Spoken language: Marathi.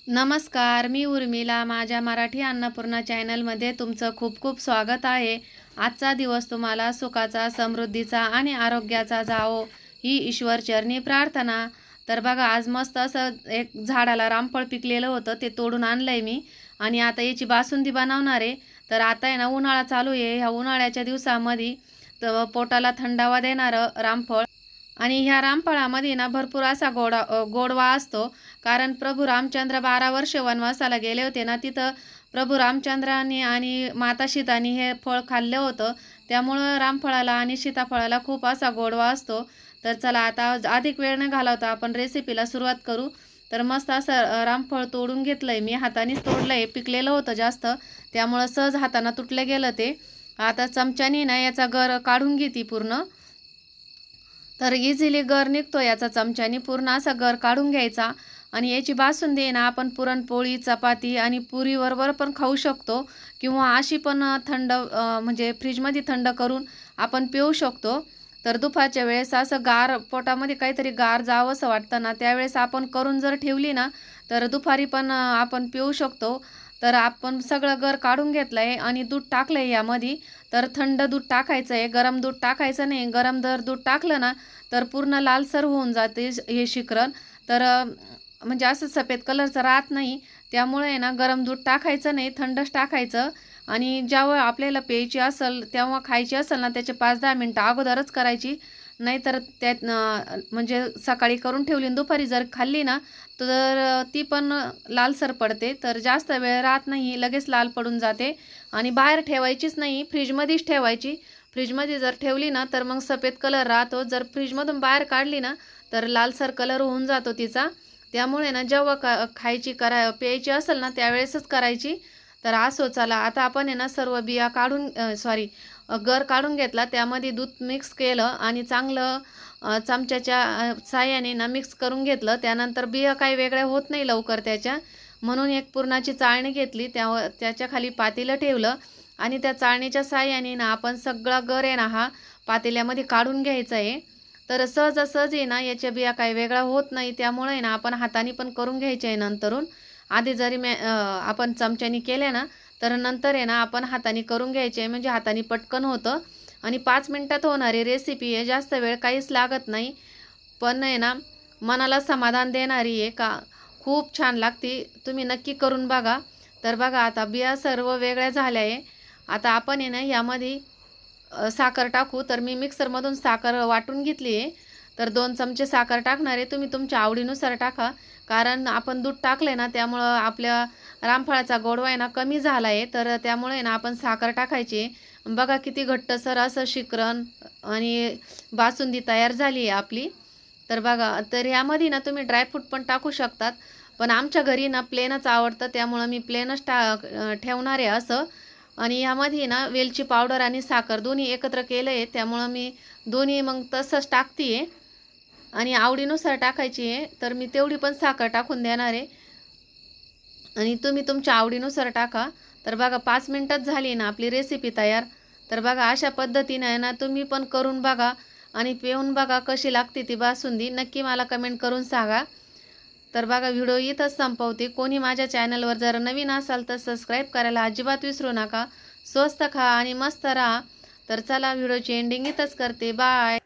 नमस्कार, मी उर्मिला. माझ्या मराठी अन्नपूर्णा चॅनलमध्ये तुमचं खूप खूप स्वागत आहे. आजचा दिवस तुम्हाला सुखाचा, समृद्धीचा आणि आरोग्याचा जावो ही ईश्वरचरणी प्रार्थना. तर बघा, आज मस्त असं एक झाडाला रामफळ पिकलेलं होतं, ते तोडून आणलंय मी आणि आता याची बासुंदी बनवणार आहे. तर आता आहे ना, उन्हाळा चालू आहे. ह्या उन्हाळ्याच्या दिवसामध्ये पोटाला थंडावा देणारं रामफळ आणि ह्या रामफळामध्ये ना भरपूर असा गोडवा असतो. कारण प्रभू रामचंद्र 12 वर्ष वनवासाला गेले होते ना, तिथं प्रभू रामचंद्रांनी आणि माता सीतानी हे फळ खाल्लं होतं. त्यामुळं रामफळाला आणि सीताफळाला खूप असा गोडवा असतो. तर चला, आता अधिक वेळ न घालवता आपण रेसिपीला सुरुवात करू. तर मस्त असं रामफळ तोडून घेतलंय मी, हातानेच तोडलंय. पिकलेलं होतं जास्त, त्यामुळं सहज हाताने तुटलं गेलं ते. आता चमच्यानी ना याचा गर काढून घेते पूर्ण. तर इझिली गर निघतो याचा चमच्याने. पूर्ण असा गर काढून घ्यायचा आणि याची बासुंदी आहे ना, आपण पुरणपोळी, चपाती आणि पुरीबरोबर पण खाऊ शकतो किंवा अशी पण थंड म्हणजे फ्रीजमध्ये थंड करून आपण पिऊ शकतो. तर दुपारच्या वेळेस असं गार पोटामध्ये काहीतरी गार जावंसं वाटतं ना, त्यावेळेस आपण करून जर ठेवली ना, तर दुपारी पण आपण पिऊ शकतो. तर आपण सगळं गर काढून घेतलं आहे आणि दूध टाकलं आहे यामध्ये. तर थंड दूध टाकायचं आहे, गरम दूध टाकायचं नाही. गरम जर दूध टाकलं ना, तर पूर्ण लालसर होऊन जाते हे शिकरण. तर म्हणजे असं सफेद कलरचं राहत नाही. त्यामुळे आहे ना, गरम दूध टाकायचं नाही, थंडच टाकायचं. आणि जेव्हा आपल्याला प्यायची असेल तेव्हा खायची असेल ना, त्याचे 5-10 मिनटं अगोदरच करायची. नाहीतर त्यात म्हणजे सकाळी करून ठेवली आणि दुपारी जर खाल्ली ना, तर ती पण लालसर पडते. तर जास्त वेळ राहत नाही, लगेच लाल पडून जाते. आणि बाहेर ठेवायचीच नाही, फ्रीजमध्येच ठेवायची. फ्रीजमध्ये जर ठेवली ना, तर मग सफेद कलर राहतो. जर फ्रीजमधून बाहेर काढली ना, तर लालसर कलर होऊन जातो तिचा. त्यामुळे ना, जेव्हा खायची प्यायची असेल ना, त्यावेळेसच करायची. तर असो, चला आता आपण आहे ना, सर्व बिया काढून गर काढून घेतला. त्यामध्ये दूध मिक्स केलं आणि चांगलं चमच्याच्या साहाय्याने ना मिक्स करून घेतलं. त्यानंतर बिया काही वेगळ्या होत नाही लवकर त्याच्या, म्हणून एक पुरणाची चाळणी घेतली. त्याच्या खाली पातेलं ठेवलं आणि त्या चाळणीच्या साहाय्याने ना आपण सगळा गर आहे ना, हा पातेल्यामध्ये काढून घ्यायचा आहे. तर सहजासहजी आहे ना, याच्या बिया काही वेगळा होत नाही. त्यामुळे आहे ना, आपण हाताने पण करून घ्यायचे आहे नंतरून. आधी जरी आपण चमच्यानी केले ना, तर नंतर आहे ना, आपण हाताने करून घ्यायचे आहे, म्हणजे हाताने पटकन होतं. आणि 5 मिनिटात होणारी रेसिपी आहे, जास्त वेळ काहीच लागत नाही. पण आहे ना, मनाला समाधान देणारी आहे का, खूप छान लागते. तुम्ही नक्की करून बघा. तर बघा, आता बिया सर्व वेगळ्या झाल्या आहे. आता आपण आहे ना, यामध्ये साखर टाकू. तर मी मिक्सरमधून साखर वाटून घेतली आहे. तर 2 चमचे साखर टाकणार आहे. तुम्ही तुमच्या आवडीनुसार टाका. कारण आपण दूध टाकले ना, त्यामुळं आपल्या रामफळाचा गोडवा आहे ना कमी झाला आहे. तर त्यामुळे आहे ना, आपण साखर टाकायची. बघा किती घट्टसर असं शिकरण आणि बासुंदी तयार झाली आहे आपली. तर बघा, तर यामध्ये ना तुम्ही ड्रायफ्रूट पण टाकू शकतात. पण आमच्या घरी ना प्लेनच आवडतं, त्यामुळं मी प्लेनच ठेवणार आहे असं. आणि यामध्ये ना वेलची पावडर आणि साखर दोन्ही एकत्र केलं आहे. त्यामुळं मी दोन्ही मग तसंच टाकते आहे आणि आवडीनुसार टाकायची आहे. तर मी तेवढी पण साखर टाकून देणार आहे आणि तुम्ही तुमच्या आवडीनुसार टाका. तर बघा, 5 मिनिटात झाली ना आपली रेसिपी तयार. तर बघा, अशा पद्धतीने आहे ना तुम्ही पण करून बघा आणि पिऊन बघा कशी लागते ती बासुंदी. नक्की मला कमेंट करून सांगा. तर बघा, व्हिडिओ इथंच संपवते. कोणी माझ्या चॅनलवर जर नवीन असाल तर सबस्क्राईब करायला अजिबात विसरू नका. स्वस्त खा आणि मस्त राहा. तर चला, व्हिडिओची एंडिंग इथंच करते. बाय.